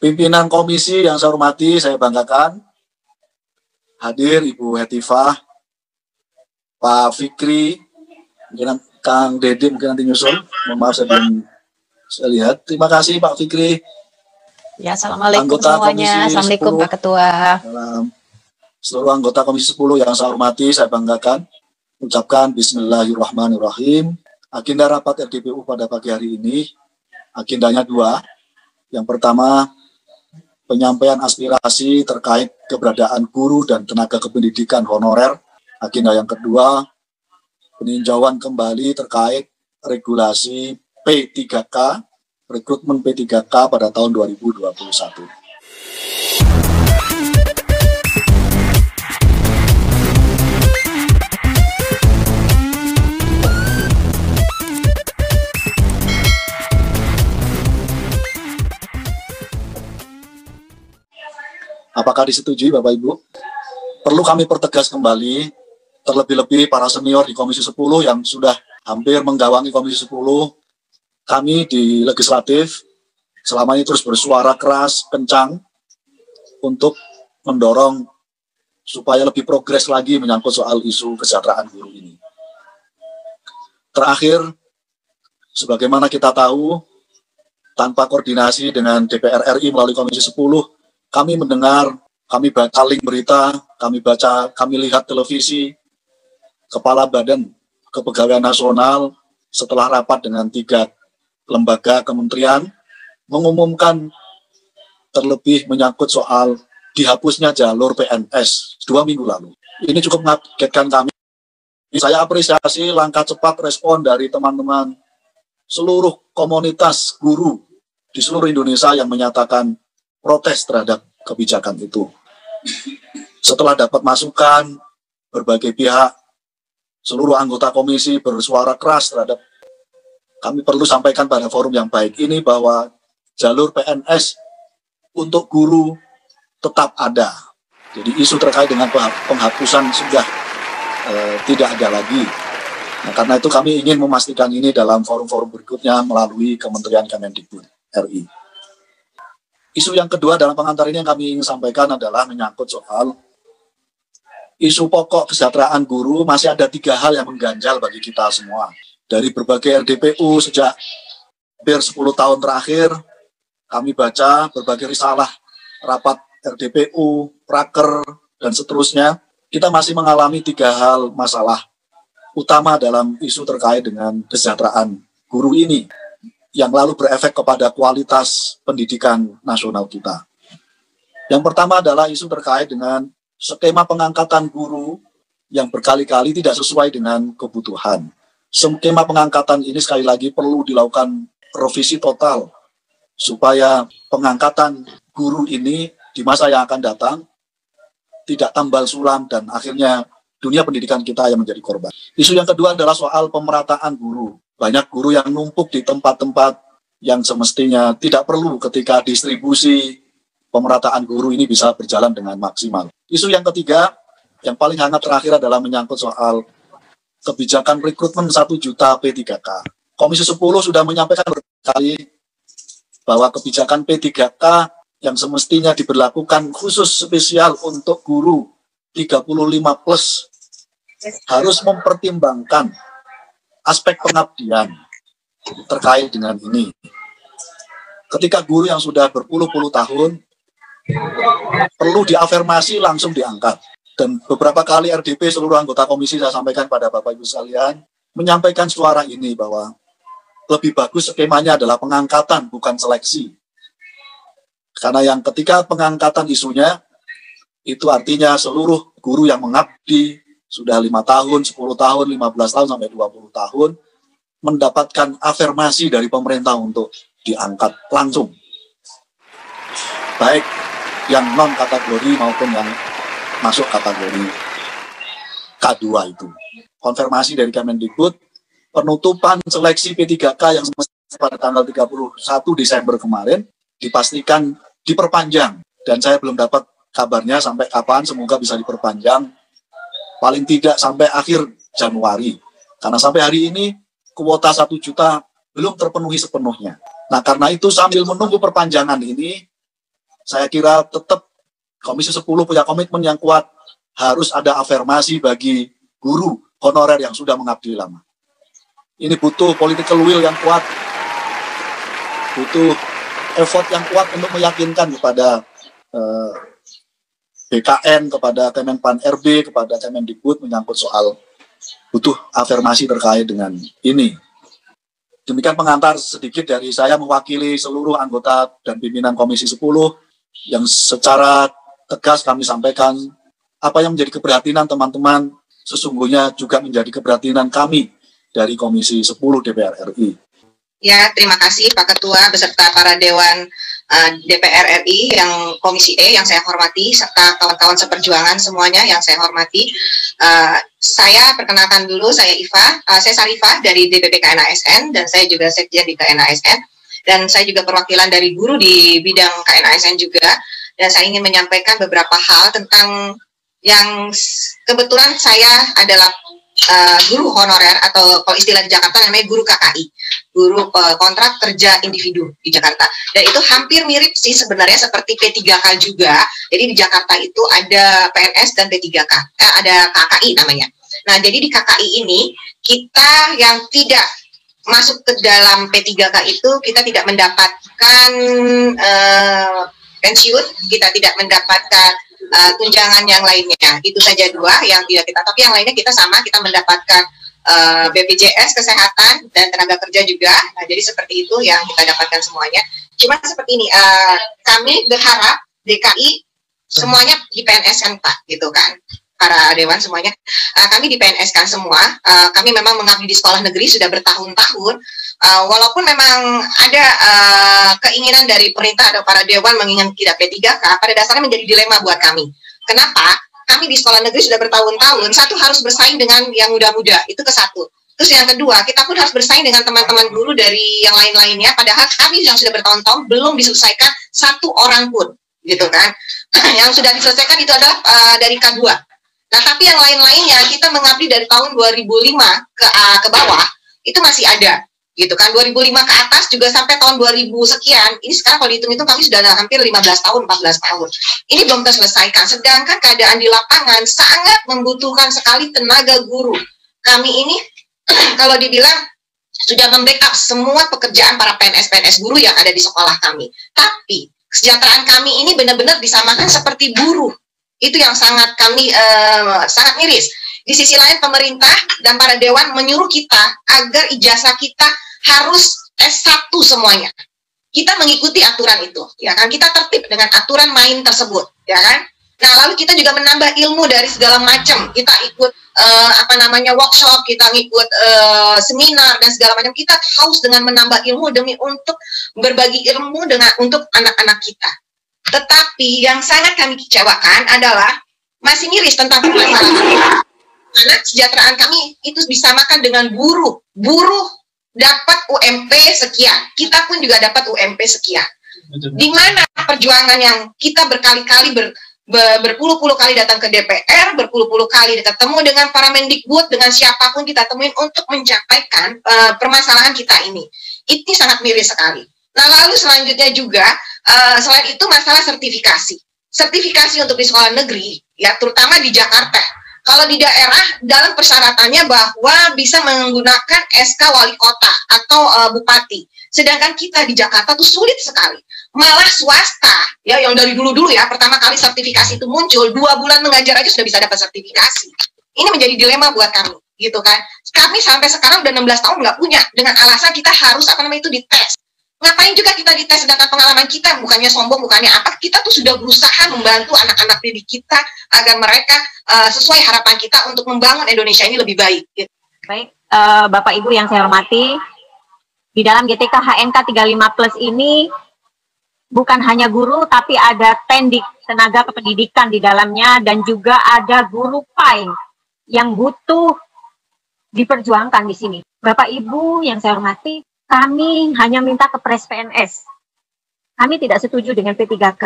Pimpinan komisi yang saya hormati, saya banggakan, hadir Ibu Hetifah, Pak Fikri, mungkin Kang Dede mungkin nanti nyusul. Mohon maaf saya belum lihat. Terima kasih Pak Fikri. Ya, assalamualaikum anggota semuanya. Assalamualaikum 10, Pak Ketua. Seluruh anggota Komisi 10 yang saya hormati, saya banggakan. Ucapkan Bismillahirrahmanirrahim. Agenda rapat RDPU pada pagi hari ini, agendanya 2. Yang pertama, penyampaian aspirasi terkait keberadaan guru dan tenaga kependidikan honorer. Agenda yang kedua, peninjauan kembali terkait regulasi P3K, rekrutmen P3K pada tahun 2021. Apakah disetujui Bapak Ibu? Perlu kami pertegas kembali, terlebih-lebih para senior di Komisi 10 yang sudah hampir menggawangi Komisi 10, kami di legislatif selama ini terus bersuara keras, kencang, untuk mendorong supaya lebih progres lagi menyangkut soal isu kesejahteraan guru ini. Terakhir, sebagaimana kita tahu, tanpa koordinasi dengan DPR RI melalui Komisi 10, kami mendengar, kami baca link berita, kami lihat televisi, Kepala Badan Kepegawaian Nasional setelah rapat dengan 3 lembaga kementerian mengumumkan terlebih menyangkut soal dihapusnya jalur PNS 2 minggu lalu. Ini cukup mengagetkan kami. Saya apresiasi langkah cepat respon dari teman-teman seluruh komunitas guru di seluruh Indonesia yang menyatakan protes terhadap kebijakan itu. Setelah dapat masukan berbagai pihak, seluruh anggota komisi bersuara keras terhadap, kami perlu sampaikan pada forum yang baik ini bahwa jalur PNS untuk guru tetap ada. Jadi isu terkait dengan penghapusan sudah tidak ada lagi. Nah, karena itu kami ingin memastikan ini dalam forum-forum berikutnya melalui Kementerian Kemendikbud RI. Isu yang kedua dalam pengantar ini yang kami ingin sampaikan adalah menyangkut soal isu pokok kesejahteraan guru. Masih ada 3 hal yang mengganjal bagi kita semua. Dari berbagai RDPU sejak hampir 10 tahun terakhir, kami baca berbagai risalah, rapat RDPU, praker, dan seterusnya. Kita masih mengalami 3 hal masalah utama dalam isu terkait dengan kesejahteraan guru ini, yang lalu berefek kepada kualitas pendidikan nasional kita. Yang pertama adalah isu terkait dengan skema pengangkatan guru yang berkali-kali tidak sesuai dengan kebutuhan. Skema pengangkatan ini sekali lagi perlu dilakukan revisi total supaya pengangkatan guru ini di masa yang akan datang tidak tambal sulam dan akhirnya dunia pendidikan kita yang menjadi korban. Isu yang kedua adalah soal pemerataan guru. Banyak guru yang numpuk di tempat-tempat yang semestinya tidak perlu ketika distribusi pemerataan guru ini bisa berjalan dengan maksimal. Isu yang ketiga, yang paling hangat terakhir adalah menyangkut soal kebijakan rekrutmen 1 juta P3K. Komisi 10 sudah menyampaikan berkali bahwa kebijakan P3K yang semestinya diberlakukan khusus spesial untuk guru 35 plus harus mempertimbangkan aspek pengabdian terkait dengan ini. Ketika guru yang sudah berpuluh-puluh tahun perlu diafirmasi langsung diangkat. Dan beberapa kali RDP seluruh anggota komisi saya sampaikan pada Bapak Ibu sekalian, menyampaikan suara ini bahwa lebih bagus skemanya adalah pengangkatan bukan seleksi. Karena yang ketika pengangkatan isunya, itu artinya seluruh guru yang mengabdi sudah 5 tahun, 10 tahun, 15 tahun, sampai 20 tahun, mendapatkan afirmasi dari pemerintah untuk diangkat langsung. Baik yang non-kategori maupun yang masuk kategori K2 itu. Konfirmasi dari Kemendikbud, penutupan seleksi P3K yang semestinya pada tanggal 31 Desember kemarin, dipastikan diperpanjang. Dan saya belum dapat kabarnya sampai kapan, semoga bisa diperpanjang paling tidak sampai akhir Januari. Karena sampai hari ini kuota 1 juta belum terpenuhi sepenuhnya. Nah, karena itu sambil menunggu perpanjangan ini, Saya kira tetap Komisi 10 punya komitmen yang kuat, harus ada afirmasi bagi guru honorer yang sudah mengabdi lama. Ini butuh political will yang kuat, butuh effort yang kuat untuk meyakinkan kepada BKN, kepada Kemenpan RB, kepada Kemendikbud menyangkut soal butuh afirmasi terkait dengan ini. Demikian pengantar sedikit dari saya mewakili seluruh anggota dan pimpinan Komisi 10 yang secara tegas kami sampaikan apa yang menjadi keprihatinan teman-teman sesungguhnya juga menjadi keprihatinan kami dari Komisi 10 DPR RI. Ya, terima kasih Pak Ketua beserta para Dewan DPR RI yang Komisi E yang saya hormati serta kawan-kawan seperjuangan semuanya yang saya hormati. Saya perkenalkan dulu, saya saya Sarifah dari DPP KNASN dan saya juga sekjen di KNASN dan saya juga perwakilan dari guru di bidang KNASN juga. Dan saya ingin menyampaikan beberapa hal tentang yang kebetulan saya adalah guru honorer atau kalau istilah di Jakarta namanya guru KKI, guru kontrak kerja individu di Jakarta. Dan itu hampir mirip sih sebenarnya seperti P3K juga. Jadi di Jakarta itu ada PNS dan P3K, ada KKI namanya. Nah, jadi di KKI ini kita yang tidak masuk ke dalam P3K itu kita tidak mendapatkan pensiun, kita tidak mendapatkan tunjangan yang lainnya. Itu saja dua yang tidak kita, tapi yang lainnya kita sama, kita mendapatkan BPJS kesehatan dan tenaga kerja juga. Nah, jadi seperti itu yang kita dapatkan semuanya. Cuma seperti ini, kami berharap DKI semuanya di PNS kan Pak, gitu kan, para dewan semuanya. Kami di PNS kan semua. Kami memang mengabdi di sekolah negeri sudah bertahun-tahun. Walaupun memang ada keinginan dari pemerintah atau para dewan menginginkan kita P3K, pada dasarnya menjadi dilema buat kami. Kenapa? Kami di sekolah negeri sudah bertahun-tahun, satu harus bersaing dengan yang muda-muda, itu ke satu. Terus yang kedua, kita pun harus bersaing dengan teman-teman guru dari yang lain-lainnya, padahal kami yang sudah bertahun-tahun belum diselesaikan satu orang pun, gitu kan. Yang sudah diselesaikan itu adalah dari K2. Nah, tapi yang lain-lainnya, kita mengabdi dari tahun 2005 ke bawah, itu masih ada. Gitu kan, 2005 ke atas juga sampai tahun 2000 sekian. Ini sekarang kalau dihitung-hitung kami sudah hampir 15 tahun, 14 tahun. Ini belum terselesaikan. Sedangkan keadaan di lapangan sangat membutuhkan sekali tenaga guru. Kami ini kalau dibilang sudah membackup semua pekerjaan para PNS-PNS guru yang ada di sekolah kami. Tapi kesejahteraan kami ini benar-benar disamakan seperti buruh. Itu yang sangat kami sangat miris. Di sisi lain pemerintah dan para dewan menyuruh kita agar ijazah kita harus S1 semuanya. Kita mengikuti aturan itu, ya kan? Kita tertib dengan aturan main tersebut, ya kan? Nah, lalu kita juga menambah ilmu dari segala macam. Kita ikut workshop, kita ngikut seminar dan segala macam. Kita haus dengan menambah ilmu demi untuk berbagi ilmu untuk anak-anak kita. Tetapi yang sangat kami kecewakan adalah masih miris tentang permasalahan. Karena kesejahteraan kami itu disamakan dengan buruh. Buruh dapat UMP sekian, kita pun juga dapat UMP sekian. Di mana perjuangan yang kita berkali-kali berpuluh-puluh kali datang ke DPR, berpuluh-puluh kali ketemu dengan para Mendikbud, dengan siapapun kita temuin untuk mencapai permasalahan kita ini. Ini sangat miris sekali. Nah, lalu selanjutnya juga selain itu masalah sertifikasi. Sertifikasi untuk di sekolah negeri, ya terutama di Jakarta. Kalau di daerah, dalam persyaratannya bahwa bisa menggunakan SK wali kota atau bupati. Sedangkan kita di Jakarta tuh sulit sekali. Malah swasta, ya yang dari dulu-dulu ya, pertama kali sertifikasi itu muncul, 2 bulan mengajar aja sudah bisa dapat sertifikasi. Ini menjadi dilema buat kami, gitu kan. Kami sampai sekarang udah 16 tahun nggak punya, dengan alasan kita harus itu dites. Ngapain juga kita dites, sedangkan pengalaman kita bukannya sombong, bukannya apa, kita tuh sudah berusaha membantu anak-anak didik kita agar mereka sesuai harapan kita untuk membangun Indonesia ini lebih baik. Gitu. Baik, Bapak Ibu yang saya hormati, di dalam GTK HNK 35 Plus ini bukan hanya guru, tapi ada tendik, tenaga kependidikan di dalamnya, dan juga ada guru PAI yang butuh diperjuangkan di sini. Bapak Ibu yang saya hormati, kami hanya minta ke Pres PNS. Kami tidak setuju dengan P3K.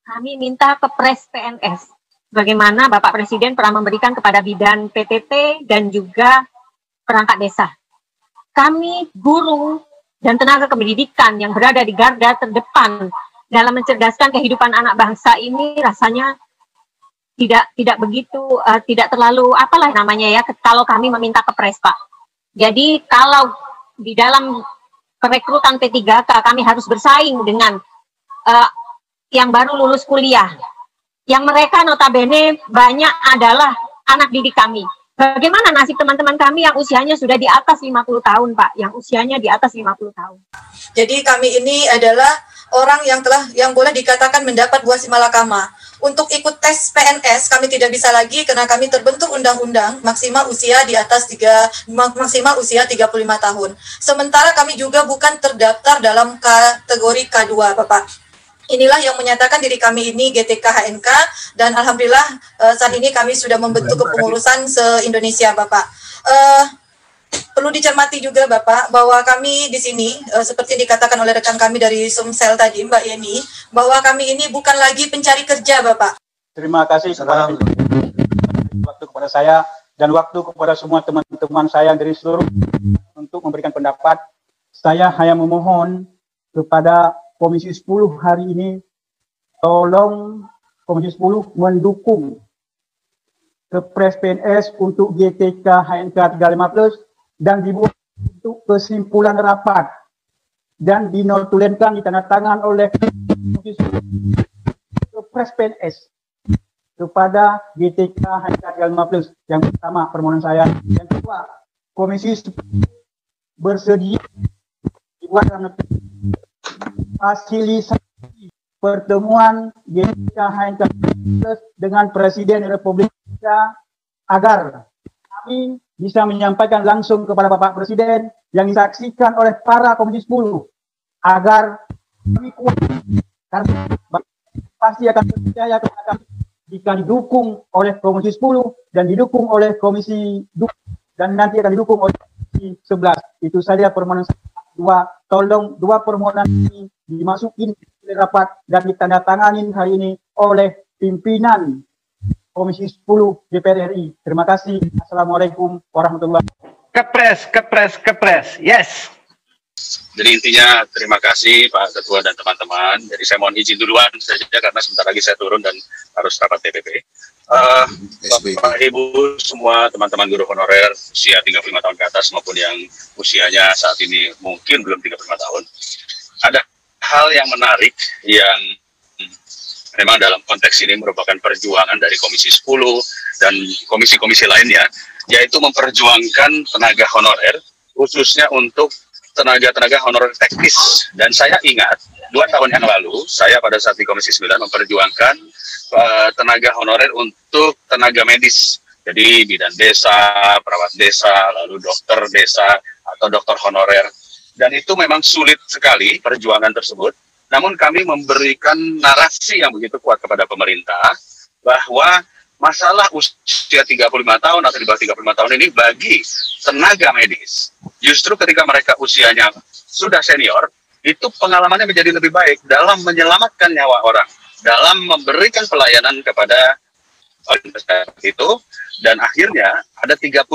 Kami minta ke Pres PNS. Bagaimana Bapak Presiden pernah memberikan kepada bidan PTT dan juga perangkat desa. Kami guru dan tenaga kependidikan yang berada di garda terdepan dalam mencerdaskan kehidupan anak bangsa ini rasanya tidak begitu, tidak terlalu apalah namanya ya, kalau kami meminta kepres, Pak. Jadi kalau di dalam perekrutan P3K kami harus bersaing dengan yang baru lulus kuliah, yang mereka notabene banyak adalah anak didik kami. Bagaimana nasib teman-teman kami yang usianya sudah di atas 50 tahun, Pak? Yang usianya di atas 50 tahun. Jadi kami ini adalah orang yang boleh dikatakan mendapat buah si malakama. Untuk ikut tes PNS kami tidak bisa lagi karena kami terbentuk undang-undang maksimal usia di atas maksimal usia 35 tahun. Sementara kami juga bukan terdaftar dalam kategori K2, Bapak. Inilah yang menyatakan diri kami ini GTK HNK, dan alhamdulillah saat ini kami sudah membentuk kepengurusan se-Indonesia, Bapak. Perlu dicermati juga, Bapak, bahwa kami di sini seperti dikatakan oleh rekan kami dari Sumsel tadi, Mbak Yeni, bahwa kami ini bukan lagi pencari kerja, Bapak. Terima kasih kepada waktu kepada saya dan waktu kepada semua teman-teman saya dari seluruh untuk memberikan pendapat. Saya hanya memohon kepada Komisi 10 hari ini, tolong Komisi 10 mendukung Kepres PNS untuk GTK HNK 35+ dan dibuat untuk kesimpulan rapat dan dinotulenkan ditandatangan oleh Komisi 10 Kepres PNS kepada GTK HNK 35+. Yang pertama permohonan saya. Yang kedua, Komisi 10 bersedia dibuat fasilitasi pertemuan GTK HNK dengan Presiden Republik Indonesia agar kami bisa menyampaikan langsung kepada Bapak Presiden yang disaksikan oleh para Komisi 10 agar kami kuat, karena pasti akan percaya kepada kami jika didukung oleh Komisi 10 dan didukung oleh Komisi 2 dan nanti akan didukung oleh Komisi 11. Itu saja permohonan saya. Tolong dua permohonan ini dimasukin ke rapat dan ditandatanganin hari ini oleh pimpinan Komisi 10 DPR RI. Terima kasih. Assalamualaikum warahmatullahi wabarakatuh. Kepres. Yes. Jadi intinya terima kasih Pak Ketua dan teman-teman. Jadi saya mohon izin duluan saja karena sebentar lagi saya turun dan harus rapat TPP. Bapak Ibu semua teman-teman guru honorer usia 35 tahun ke atas maupun yang usianya saat ini mungkin belum 35 tahun. Ada hal yang menarik yang memang dalam konteks ini merupakan perjuangan dari Komisi 10 dan komisi-komisi lainnya, yaitu memperjuangkan tenaga honorer khususnya untuk tenaga-tenaga honorer teknis. Dan saya ingat 2 tahun yang lalu saya pada saat di Komisi 9 memperjuangkan tenaga honorer untuk tenaga medis. Jadi bidan desa, perawat desa, lalu dokter desa atau dokter honorer. Dan itu memang sulit sekali perjuangan tersebut. Namun kami memberikan narasi yang begitu kuat kepada pemerintah bahwa masalah usia 35 tahun atau di bawah 35 tahun ini bagi tenaga medis, justru ketika mereka usianya sudah senior, itu pengalamannya menjadi lebih baik dalam menyelamatkan nyawa orang, dalam memberikan pelayanan kepada itu. Dan akhirnya ada 35.000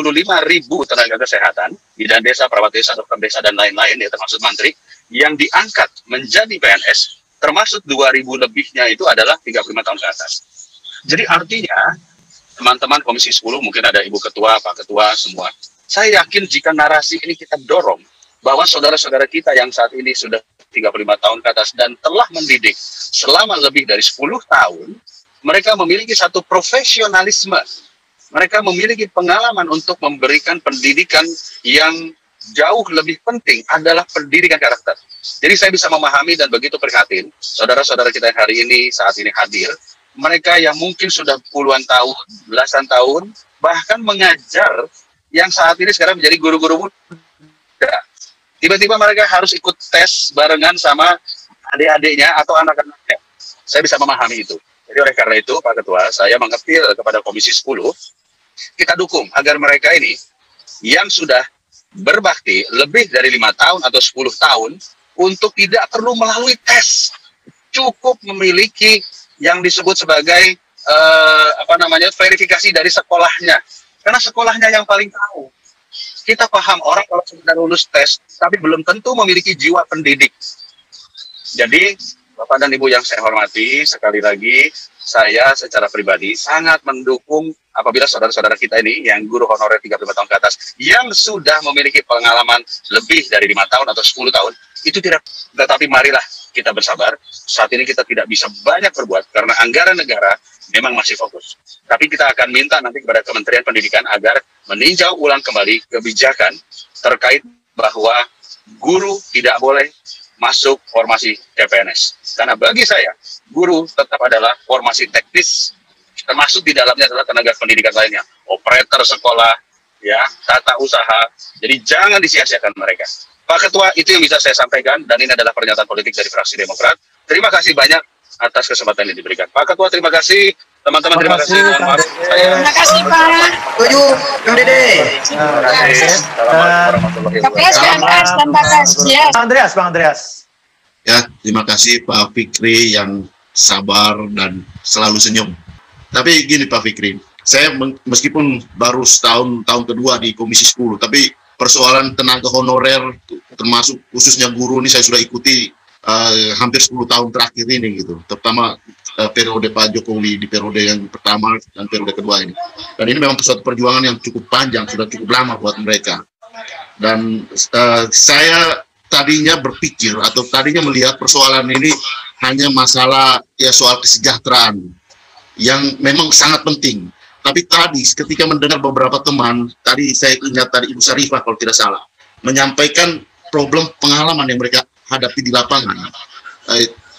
tenaga kesehatan, bidan desa, perawat desa, dokter desa, dan lain-lain, ya termasuk mantri, yang diangkat menjadi PNS, termasuk 2.000 lebihnya itu adalah 35 tahun ke atas. Jadi artinya, teman-teman Komisi 10, mungkin ada Ibu Ketua, Pak Ketua, semua, saya yakin jika narasi ini kita dorong, bahwa saudara-saudara kita yang saat ini sudah 35 tahun ke atas dan telah mendidik selama lebih dari 10 tahun, mereka memiliki satu profesionalisme, mereka memiliki pengalaman untuk memberikan pendidikan yang jauh lebih penting adalah pendidikan karakter. Jadi saya bisa memahami dan begitu prihatin saudara-saudara kita yang hari ini saat ini hadir, mereka yang mungkin sudah puluhan tahun, belasan tahun, bahkan mengajar yang saat ini sekarang menjadi guru-guru muda. Tiba-tiba mereka harus ikut tes barengan sama adik-adiknya atau anak-anaknya. Saya bisa memahami itu. Jadi oleh karena itu Pak Ketua, saya mengapil kepada Komisi 10, kita dukung agar mereka ini yang sudah berbakti lebih dari 5 tahun atau 10 tahun untuk tidak perlu melalui tes, cukup memiliki yang disebut sebagai verifikasi dari sekolahnya, karena sekolahnya yang paling tahu. Kita paham orang kalau sudah lulus tes tapi belum tentu memiliki jiwa pendidik. Jadi Bapak dan Ibu yang saya hormati, sekali lagi saya secara pribadi sangat mendukung apabila saudara-saudara kita ini yang guru honorer 35 tahun ke atas yang sudah memiliki pengalaman lebih dari 5 tahun atau 10 tahun, itu tidak, tetapi marilah kita bersabar. Saat ini kita tidak bisa banyak berbuat karena anggaran negara memang masih fokus. Tapi kita akan minta nanti kepada Kementerian Pendidikan agar meninjau ulang kembali kebijakan terkait bahwa guru tidak boleh masuk formasi CPNS. Karena bagi saya, guru tetap adalah formasi teknis, termasuk di dalamnya adalah tenaga pendidikan lainnya, operator sekolah, ya, tata usaha. Jadi jangan disia-siakan mereka. Pak Ketua, itu yang bisa saya sampaikan, dan ini adalah pernyataan politik dari fraksi Demokrat. Terima kasih banyak atas kesempatan yang diberikan. Pak Ketua, terima kasih. Teman-teman, terima kasih. Mohon maaf. Terima kasih, Pak. Setuju, Kang Dede. Terima kasih. Assalamualaikum warahmatullahi KPS, PNS, dan batas. Ya. Bang Andreas. Ya, terima kasih Pak Fikri yang sabar dan selalu senyum. Tapi gini Pak Fikri, saya meskipun baru tahun kedua di Komisi 10, tapi persoalan tenaga honorer, termasuk khususnya guru ini saya sudah ikuti hampir 10 tahun terakhir ini gitu, terutama periode Pak Jokowi di periode yang pertama dan periode kedua ini. Dan ini memang suatu perjuangan yang cukup panjang, sudah cukup lama buat mereka. Dan saya tadinya berpikir atau tadinya melihat persoalan ini hanya masalah ya soal kesejahteraan yang memang sangat penting. Tapi tadi ketika mendengar beberapa teman, tadi saya ingat tadi Ibu Sarifah kalau tidak salah, menyampaikan problem pengalaman yang mereka hadapi di lapangan.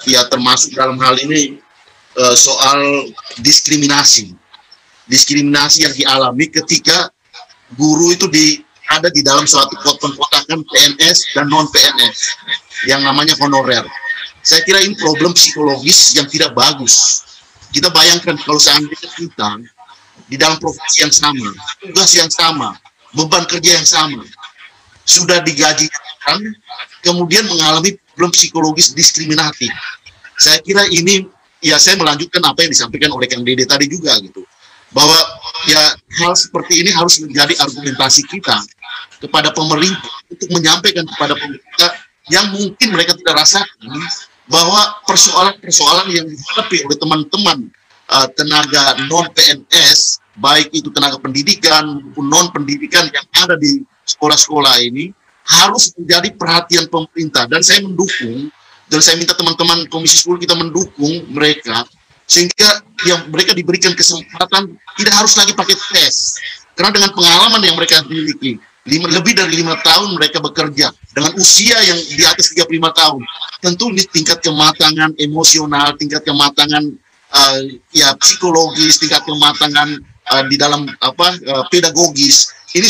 Ya termasuk dalam hal ini soal diskriminasi yang dialami ketika guru itu ada di dalam suatu kotak-kotakan PNS dan non-PNS yang namanya honorer. Saya kira ini problem psikologis yang tidak bagus. Kita bayangkan kalau seandainya kita di dalam profesi yang sama, tugas yang sama, beban kerja yang sama, sudah digaji, kemudian mengalami problem psikologis diskriminatif. Saya kira ini, ya saya melanjutkan apa yang disampaikan oleh Kang Dede tadi juga gitu, bahwa ya hal seperti ini harus menjadi argumentasi kita kepada pemerintah untuk menyampaikan kepada pemerintah yang mungkin mereka tidak rasakan bahwa persoalan-persoalan yang dihadapi oleh teman-teman tenaga non-PNS, baik itu tenaga pendidikan maupun non-pendidikan yang ada di sekolah-sekolah ini harus menjadi perhatian pemerintah. Dan saya mendukung, dan saya minta teman-teman Komisi 10 kita mendukung mereka sehingga yang mereka diberikan kesempatan tidak harus lagi pakai tes, karena dengan pengalaman yang mereka miliki lebih dari 5 tahun mereka bekerja dengan usia yang di atas 35 tahun, tentu ini tingkat kematangan emosional, tingkat kematangan ya psikologis, tingkat kematangan di dalam pedagogis ini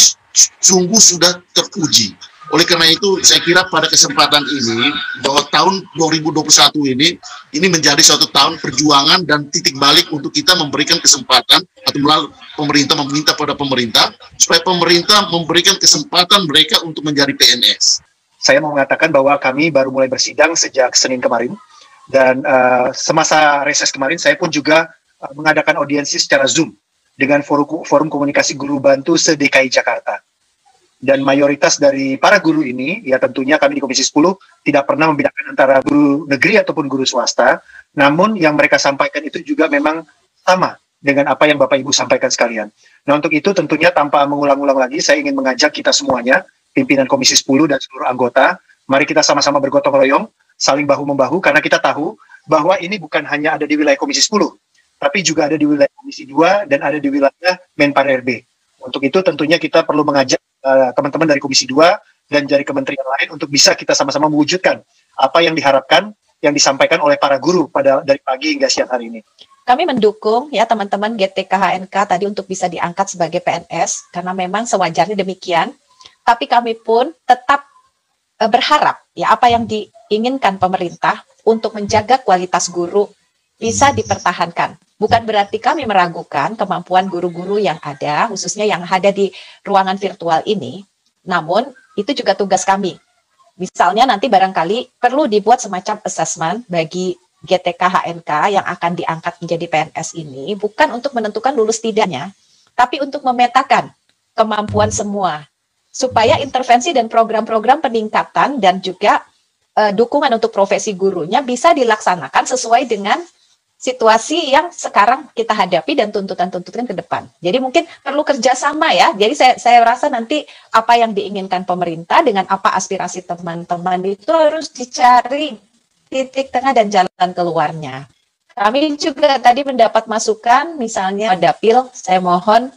sungguh sudah teruji. Oleh karena itu saya kira pada kesempatan ini bahwa tahun 2021 ini menjadi suatu tahun perjuangan dan titik balik untuk kita memberikan kesempatan atau melalui pemerintah meminta pada pemerintah supaya pemerintah memberikan kesempatan mereka untuk menjadi PNS. Saya mau mengatakan bahwa kami baru mulai bersidang sejak Senin kemarin, dan semasa reses kemarin saya pun juga mengadakan audiensi secara Zoom dengan forum komunikasi guru bantu se-DKI Jakarta. Dan mayoritas dari para guru ini, ya tentunya kami di Komisi 10 tidak pernah membedakan antara guru negeri ataupun guru swasta, namun yang mereka sampaikan itu juga memang sama dengan apa yang Bapak Ibu sampaikan sekalian. Nah untuk itu tentunya tanpa mengulang-ulang lagi, saya ingin mengajak kita semuanya, pimpinan Komisi 10 dan seluruh anggota, mari kita sama-sama bergotong royong, saling bahu-membahu, karena kita tahu bahwa ini bukan hanya ada di wilayah Komisi 10, tapi juga ada di wilayah Komisi 2 dan ada di wilayah Menpar RB. Untuk itu tentunya kita perlu mengajak teman-teman dari Komisi 2 dan dari kementerian lain untuk bisa kita sama-sama mewujudkan apa yang diharapkan, yang disampaikan oleh para guru dari pagi hingga siang hari ini. Kami mendukung ya teman-teman GTK HNK tadi untuk bisa diangkat sebagai PNS, karena memang sewajarnya demikian. Tapi kami pun tetap berharap ya apa yang diinginkan pemerintah untuk menjaga kualitas guru bisa dipertahankan. Bukan berarti kami meragukan kemampuan guru-guru yang ada, khususnya yang ada di ruangan virtual ini. Namun, itu juga tugas kami. Misalnya nanti barangkali perlu dibuat semacam assessment bagi GTK HNK yang akan diangkat menjadi PNS ini, bukan untuk menentukan lulus tidaknya, tapi untuk memetakan kemampuan semua, supaya intervensi dan program-program peningkatan dan juga dukungan untuk profesi gurunya bisa dilaksanakan sesuai dengan situasi yang sekarang kita hadapi dan tuntutan-tuntutan ke depan. Jadi mungkin perlu kerjasama ya. Jadi saya rasa nanti apa yang diinginkan pemerintah dengan apa aspirasi teman-teman itu harus dicari titik tengah dan jalan keluarnya. Kami juga tadi mendapat masukan, misalnya Dapil, saya mohon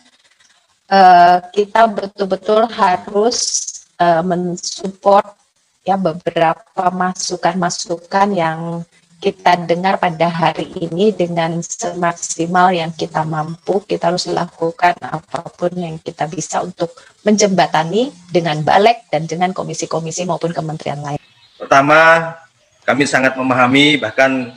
kita betul-betul harus mensupport ya beberapa masukan-masukan yang kita dengar pada hari ini dengan semaksimal yang kita mampu. Kita harus lakukan apapun yang kita bisa untuk menjembatani dengan Balek dan dengan komisi-komisi maupun kementerian lain. Pertama, kami sangat memahami, bahkan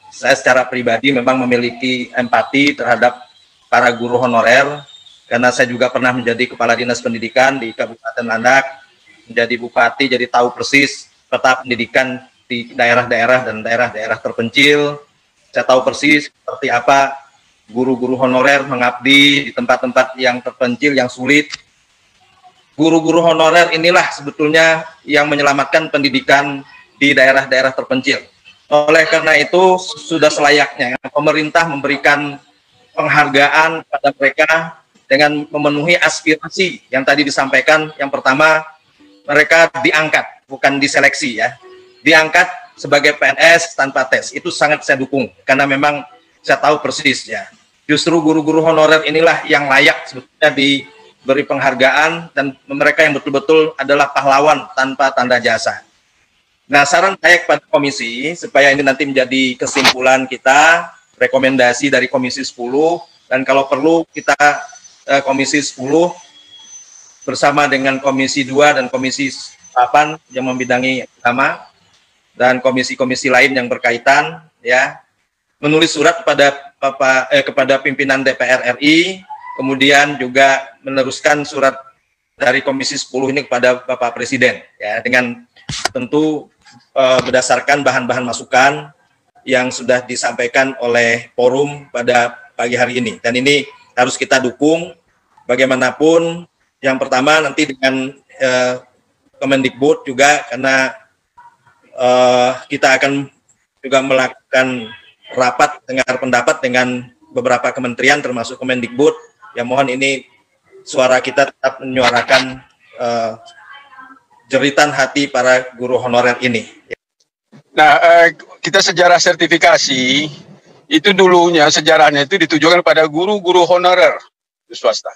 saya secara pribadi memang memiliki empati terhadap para guru honorer, karena saya juga pernah menjadi Kepala Dinas Pendidikan di Kabupaten Landak, menjadi bupati, jadi tahu persis peta pendidikan di daerah-daerah dan daerah-daerah terpencil. Saya tahu persis seperti apa guru-guru honorer mengabdi di tempat-tempat yang terpencil, yang sulit. Guru-guru honorer inilah sebetulnya yang menyelamatkan pendidikan di daerah-daerah terpencil. Oleh karena itu, sudah selayaknya pemerintah memberikan penghargaan pada mereka dengan memenuhi aspirasi yang tadi disampaikan. Yang pertama, mereka diangkat, bukan diseleksi ya. Diangkat sebagai PNS tanpa tes, itu sangat saya dukung, karena memang saya tahu persis ya, justru guru-guru honorer inilah yang layak sebetulnya diberi penghargaan, dan mereka yang betul-betul adalah pahlawan tanpa tanda jasa. Nah, saran saya kepada komisi, supaya ini nanti menjadi kesimpulan kita, rekomendasi dari Komisi 10, dan kalau perlu kita Komisi 10 bersama dengan Komisi 2 dan Komisi 8 yang membidangi agama, dan komisi-komisi lain yang berkaitan, ya, menulis surat kepada pimpinan DPR RI, kemudian juga meneruskan surat dari Komisi 10 ini kepada Bapak Presiden, ya, dengan tentu berdasarkan bahan-bahan masukan yang sudah disampaikan oleh forum pada pagi hari ini, dan ini harus kita dukung bagaimanapun. Yang pertama nanti dengan Kemendikbud juga, karena kita akan juga melakukan rapat dengar pendapat dengan beberapa kementerian termasuk Kemendikbud. Ya, mohon ini suara kita tetap menyuarakan jeritan hati para guru honorer ini. Nah, kita sejarah sertifikasi itu dulunya sejarahnya itu ditujukan pada guru-guru honorer di swasta.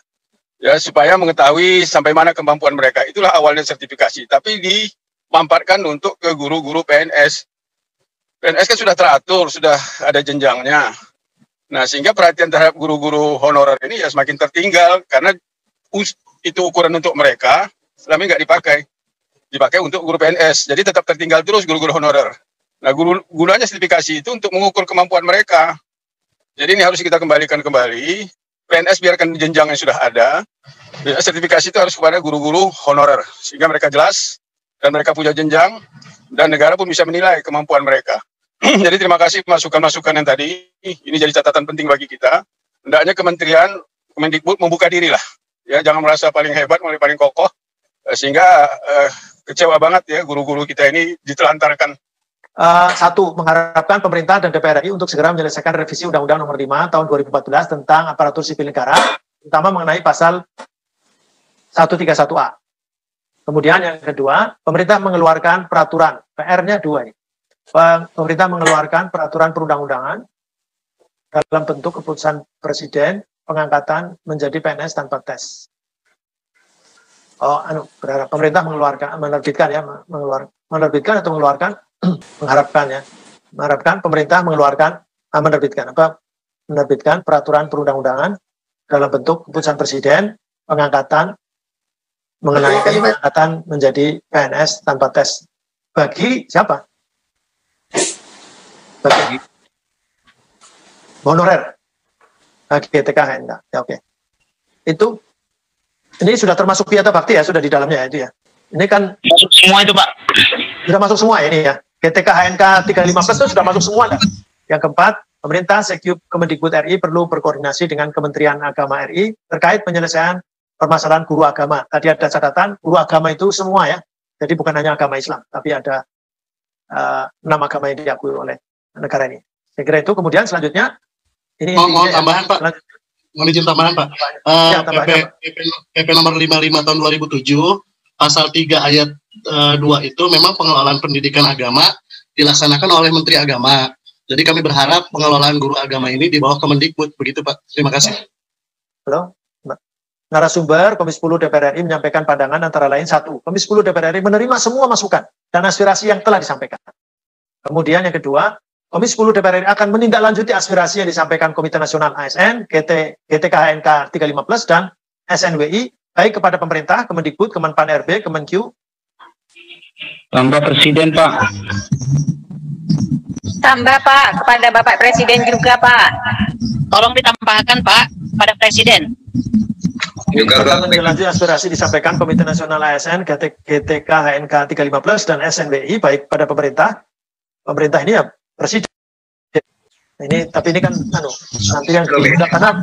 Ya, supaya mengetahui sampai mana kemampuan mereka. Itulah awalnya sertifikasi. Tapi dimanfaatkan untuk ke guru-guru PNS. PNS kan sudah teratur, sudah ada jenjangnya. Nah, sehingga perhatian terhadap guru-guru honorer ini ya semakin tertinggal, karena itu ukuran untuk mereka, selama ini nggak dipakai untuk guru PNS. Jadi tetap tertinggal terus guru-guru honorer. Nah, gunanya sertifikasi itu untuk mengukur kemampuan mereka. Jadi ini harus kita kembalikan kembali. PNS biarkan jenjang yang sudah ada. Sertifikasi itu harus kepada guru-guru honorer, sehingga mereka jelas dan mereka punya jenjang, dan negara pun bisa menilai kemampuan mereka. Jadi terima kasih masukan-masukan yang tadi. Ini jadi catatan penting bagi kita. Hendaknya Kementerian Kemendikbud membuka diri lah. Ya, jangan merasa paling hebat, paling kokoh, sehingga kecewa banget ya guru-guru kita ini ditelantarkan. Satu, mengharapkan pemerintah dan DPR RI untuk segera menyelesaikan revisi Undang-Undang Nomor 5 Tahun 2014 tentang aparatur sipil negara, terutama mengenai pasal 131A. Kemudian yang kedua, pemerintah mengeluarkan peraturan, PR-nya dua ini. Pemerintah mengeluarkan peraturan perundang-undangan dalam bentuk keputusan Presiden pengangkatan menjadi PNS tanpa tes. Berharap pemerintah menerbitkan atau mengeluarkan, mengharapkan pemerintah menerbitkan peraturan perundang-undangan dalam bentuk keputusan Presiden pengangkatan mengenai pengangkatan menjadi PNS tanpa tes. Bagi siapa? Bagi honorer. Bagi GTK-HNK. Ya, oke. Itu ini sudah termasuk piata bakti ya, sudah di dalamnya ya itu ya. Ini kan masuk semua itu, Pak. Sudah masuk semua ya, ini ya. GTK-HNK 315 itu sudah masuk semua. Kan? Yang keempat, pemerintah Sekjup Kemendikbud RI perlu berkoordinasi dengan Kementerian Agama RI terkait penyelesaian permasalahan guru agama. Tadi ada catatan, guru agama itu semua ya. Jadi bukan hanya agama Islam, tapi ada nama agama yang diakui oleh negara ini. Saya kira itu. Kemudian selanjutnya ini mohon tambahan Pak. Mohon izin tambahan Pak. PP nomor 55 tahun 2007 pasal 3 ayat 2 itu memang pengelolaan pendidikan agama dilaksanakan oleh Menteri Agama. Jadi kami berharap pengelolaan guru agama ini di bawah Kemendikbud. Begitu Pak. Terima kasih. Halo. Narasumber Komisi 10 DPR RI menyampaikan pandangan antara lain: 1. Komisi 10 DPR RI menerima semua masukan dan aspirasi yang telah disampaikan. Kemudian yang kedua, Komisi 10 DPR RI akan menindaklanjuti aspirasi yang disampaikan Komite Nasional ASN, GTK HNK 315 dan SNWI, baik kepada pemerintah, Kemendikbud, Kemenpan RB, Kemenkyu. Tambah Presiden Pak. Tambah Pak, kepada Bapak Presiden juga Pak. Tolong ditambahkan Pak, pada Presiden. Juga menindaklanjuti aspirasi disampaikan Komite Nasional ASN, GTK HNK 315 dan SNWI, baik pada pemerintah. Pemerintah ini ya Presiden. Ini tapi ini kan nanti yang karena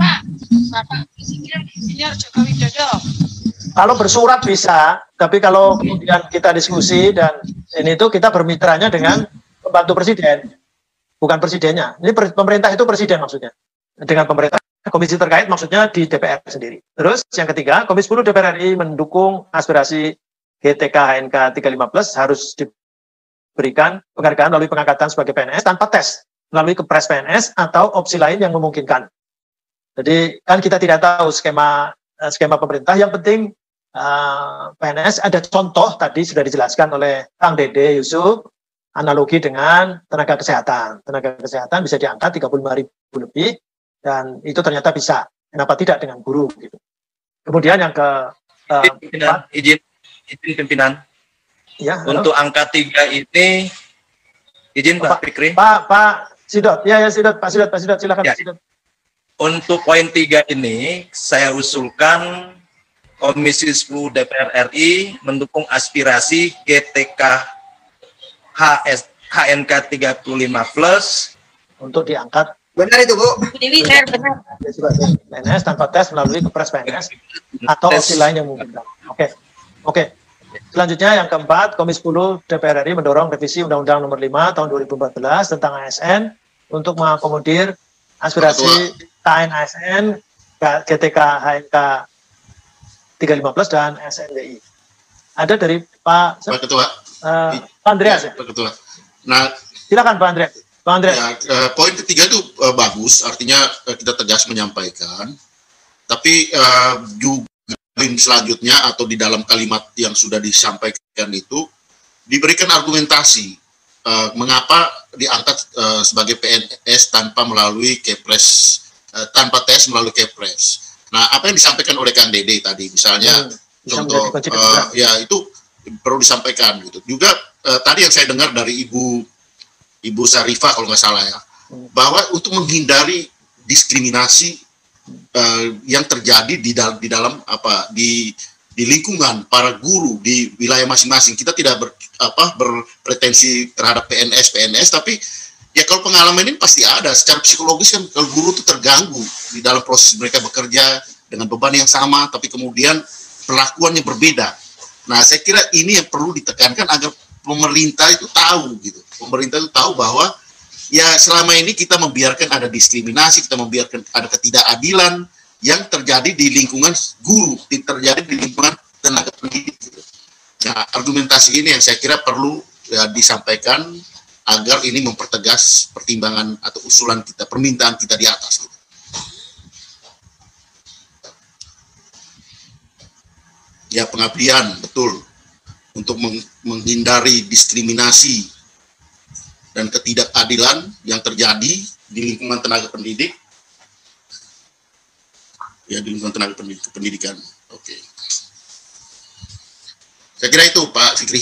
kalau bersurat bisa, tapi kalau kemudian kita diskusi dan ini itu kita bermitranya dengan pembantu presiden, bukan presidennya. Ini pemerintah itu presiden maksudnya. Dengan pemerintah, komisi terkait maksudnya di DPR sendiri. Terus yang ketiga, Komisi 10 DPR RI mendukung aspirasi GTK HNK 315 harus diberikan penghargaan melalui pengangkatan sebagai PNS tanpa tes, melalui kepres PNS atau opsi lain yang memungkinkan. Jadi kan kita tidak tahu skema pemerintah. Yang penting PNS ada contoh tadi sudah dijelaskan oleh Kang Dede Yusuf, analogi dengan tenaga kesehatan. Tenaga kesehatan bisa diangkat 35.000 lebih dan itu ternyata bisa. Kenapa tidak dengan guru gitu. Kemudian yang ke izin pimpinan. Ya, untuk angka 3 ini izin Pak Fikri. Pak Sidot. Ya Sidot, Pak Sidot silakan ya. Pak Sidot. Untuk poin 3 ini saya usulkan Komisi 10 DPR RI mendukung aspirasi GTK HNK 35+ untuk diangkat. Benar itu Bu. Benar. PNS tanpa tes melalui kepres PNS atau opsi lain yang memungkinkan. Oke. Selanjutnya yang keempat, Komisi 10 DPR RI mendorong revisi Undang-Undang Nomor 5 Tahun 2014 tentang ASN untuk mengakomodir aspirasi KN ASN, GTK HNK 315 dan SNWI. Ada dari Pak Ketua. Pak Andreas ya? Pak Ketua. Nah, silakan Pak Andreas. Ya, poin ketiga itu bagus, artinya kita tegas menyampaikan. Tapi juga selanjutnya atau di dalam kalimat yang sudah disampaikan itu diberikan argumentasi mengapa diangkat sebagai PNS tanpa melalui kepres, tanpa tes melalui kepres. Nah, apa yang disampaikan oleh Kang Dede tadi, misalnya contoh, ya itu perlu disampaikan gitu. Juga tadi yang saya dengar dari Ibu Sarifah kalau nggak salah ya, bahwa untuk menghindari diskriminasi yang terjadi di dalam di lingkungan para guru di wilayah masing-masing, kita tidak berpretensi terhadap PNS, tapi ya kalau pengalaman ini pasti ada. Secara psikologis kan kalau guru itu terganggu di dalam proses mereka bekerja dengan beban yang sama, tapi kemudian perlakuannya berbeda. Nah, saya kira ini yang perlu ditekankan agar pemerintah itu tahu gitu. Pemerintah itu tahu bahwa ya selama ini kita membiarkan ada diskriminasi, kita membiarkan ada ketidakadilan yang terjadi di lingkungan guru, terjadi di lingkungan tenaga pendidik. Gitu. Nah, argumentasi ini yang saya kira perlu ya, disampaikan agar ini mempertegas pertimbangan atau usulan kita, permintaan kita di atas. Gitu. Ya, pengabdian, betul. Untuk menghindari diskriminasi dan ketidakadilan yang terjadi di lingkungan tenaga pendidik. Ya, di lingkungan tenaga pendidikan. Oke. Saya kira itu, Pak Fikri.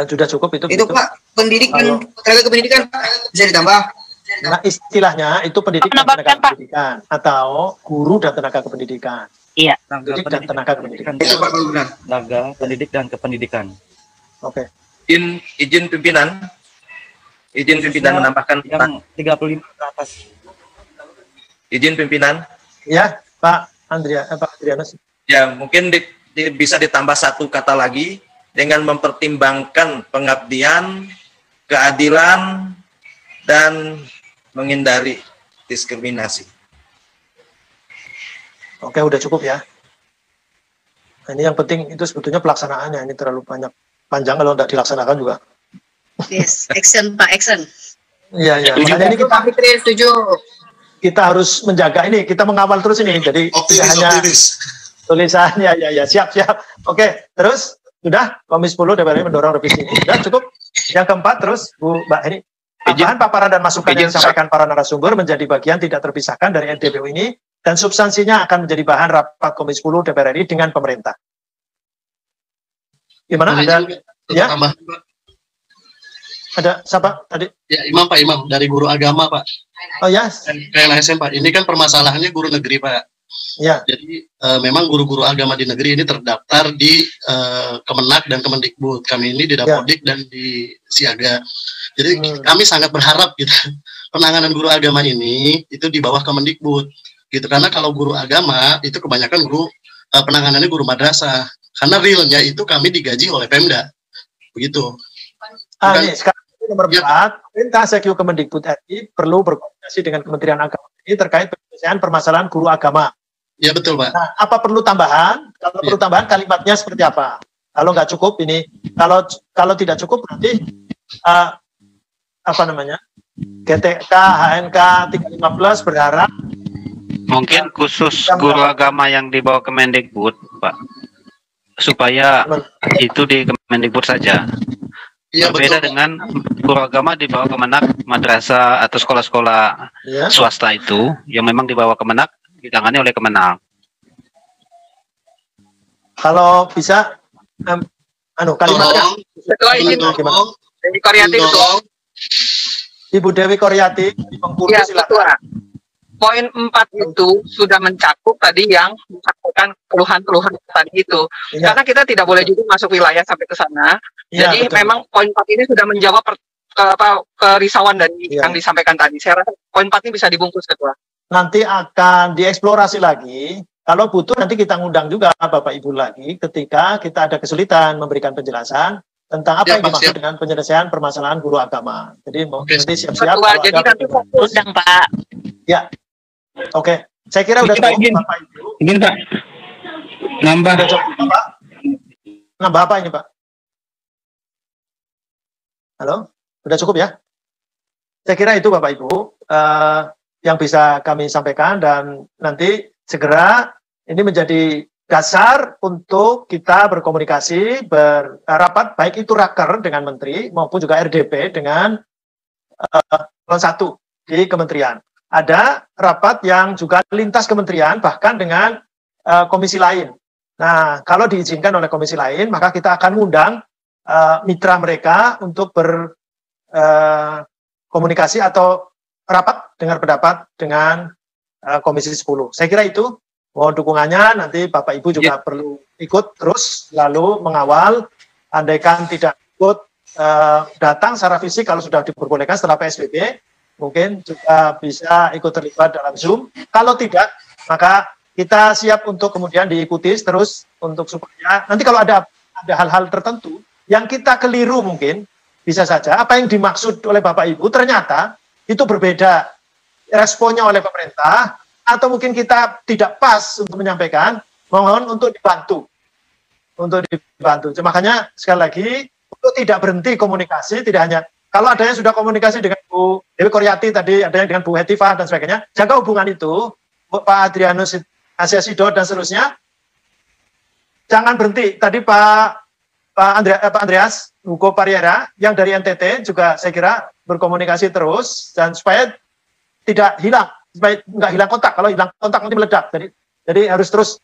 Sudah cukup itu. Itu Pak, pendidikan, tenaga kependidikan bisa ditambah. Nah, istilahnya itu pendidik dan tenaga pendidikan atau guru dan tenaga kependidikan. Iya, pendidik dan tenaga kependidikan. Itu Pak Gubernur. Tenaga pendidik dan kependidikan. Oke. Izin pimpinan menambahkan yang 35 ke atas. Izin pimpinan. Ya, Pak Adrianus. Ya, mungkin bisa ditambah satu kata lagi dengan mempertimbangkan pengabdian keadilan, dan menghindari diskriminasi. Oke, udah cukup ya. Nah, ini yang penting itu sebetulnya pelaksanaannya, ini terlalu panjang kalau tidak dilaksanakan juga. Yes, action Pak, action. Iya, iya. Makanya ini kita harus menjaga ini, kita mengawal terus ini. Jadi hanya tulisannya, ya, siap. Oke, terus sudah Komisi 10 DPR RI mendorong revisi ini. Sudah cukup. Yang keempat terus Mbak ini, tambahan paparan dan masukan yang disampaikan para narasumber menjadi bagian tidak terpisahkan dari NDPU ini dan substansinya akan menjadi bahan rapat Komisi 10 DPR RI dengan pemerintah. Gimana? Ada ya? Ada siapa tadi? Ya, Imam Pak, Imam dari guru agama Pak. Oh ya. PLSM Pak. Ini kan permasalahannya guru negeri Pak. Ya. Jadi memang guru-guru agama di negeri ini terdaftar di Kemenak dan Kemendikbud. Kami ini di Dapodik dan di Siaga. Jadi kami sangat berharap gitu penanganan guru agama ini itu di bawah Kemendikbud. Gitu, karena kalau guru agama itu kebanyakan guru penanganannya guru madrasah, karena realnya itu kami digaji oleh Pemda, begitu. Ini sekarang nomor 4, perintah Sekyu Kemendikbud RI perlu berkoordinasi dengan Kementerian Agama ini terkait penyelesaian permasalahan guru agama. Ya betul Pak. Nah, apa perlu tambahan? Kalau perlu tambahan kalimatnya seperti apa? Kalau nggak cukup ini, kalau tidak cukup berarti apa namanya? GTK HNK 315 berharap mungkin khusus guru agama yang dibawa Kemendikbud, Pak, supaya itu di Kemendikbud saja. Ya, berbeda betul. Dengan guru agama dibawa Kemenak, madrasah atau sekolah-sekolah swasta itu yang memang dibawa Kemenak, ditangani oleh Kemenang. Kalau bisa, kalimatnya. Ketua izin Dewi Koryati, Ketua. Ibu Dewi Koryati di Bengkulu, ya, silakan. Poin 4 itu sudah mencakup tadi yang mencakupan keluhan-keluhan tadi itu. Ya. Karena kita tidak boleh juga masuk wilayah sampai ke sana. Ya, jadi betul. Memang poin 4 ini sudah menjawab kerisauan dari yang disampaikan tadi. Saya rasa poin 4 ini bisa dibungkus, Ketua. Nanti akan dieksplorasi lagi. Kalau butuh nanti kita ngundang juga Bapak Ibu lagi ketika kita ada kesulitan memberikan penjelasan tentang apa yang dimaksud dengan penyelesaian permasalahan guru agama. Jadi nanti siap-siap. Jadi nanti undang Pak. Ya. Oke, saya kira udah cukup Bapak Ibu. Izin Pak. Nambah. Pak. Nambah apa ini Pak? Halo, udah cukup ya? Saya kira itu Bapak Ibu yang bisa kami sampaikan dan nanti segera ini menjadi dasar untuk kita berkomunikasi, berapat baik itu raker dengan Menteri maupun juga RDP dengan 1 di Kementerian. Ada rapat yang juga lintas kementerian bahkan dengan komisi lain. Nah, kalau diizinkan oleh komisi lain, maka kita akan mengundang mitra mereka untuk berkomunikasi atau rapat dengar pendapat dengan Komisi 10. Saya kira itu. Mohon dukungannya, nanti Bapak Ibu juga perlu ikut terus, lalu mengawal, andaikan tidak ikut datang secara fisik kalau sudah diperbolehkan setelah PSBB, mungkin juga bisa ikut terlibat dalam Zoom. Kalau tidak, maka kita siap untuk kemudian diikuti terus untuk supaya nanti kalau ada hal-hal tertentu yang kita keliru mungkin bisa saja apa yang dimaksud oleh Bapak Ibu ternyata itu berbeda responnya oleh pemerintah atau mungkin kita tidak pas untuk menyampaikan, mohon untuk dibantu. Makanya sekali lagi untuk tidak berhenti komunikasi, tidak hanya kalau ada yang sudah komunikasi dengan Bu Dewi Koryati tadi, ada yang dengan Bu Hetifah dan sebagainya, jaga hubungan itu, Pak Adrianus Asiasido dan seterusnya, jangan berhenti. Tadi Pak Andreas Hugo Pariera yang dari NTT juga saya kira berkomunikasi terus dan supaya tidak hilang, supaya nggak hilang kontak. Kalau hilang kontak nanti meledak. Jadi harus terus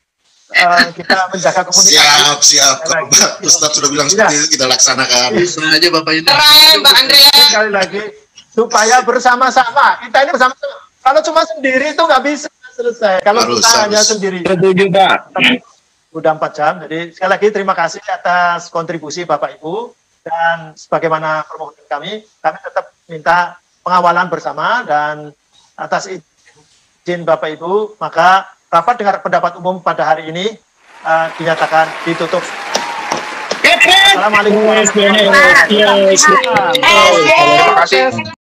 kita menjaga komunikasi. Siap. Pak Ustadz sudah bilang seperti itu, kita laksanakan. Bisa aja Bapak ini. Keren, Mbak Andrea. Sekali lagi, supaya bersama-sama. Kita ini bersama-sama. Kalau cuma sendiri itu nggak bisa selesai. Kalau kita hanya sendiri. Setuju, Pak. Udah 4 jam. Jadi sekali lagi terima kasih atas kontribusi Bapak Ibu dan sebagaimana permohonan kami tetap minta pengawalan bersama dan atas izin Bapak Ibu, maka rapat dengar pendapat umum pada hari ini dinyatakan ditutup. Assalamualaikum. Terima kasih.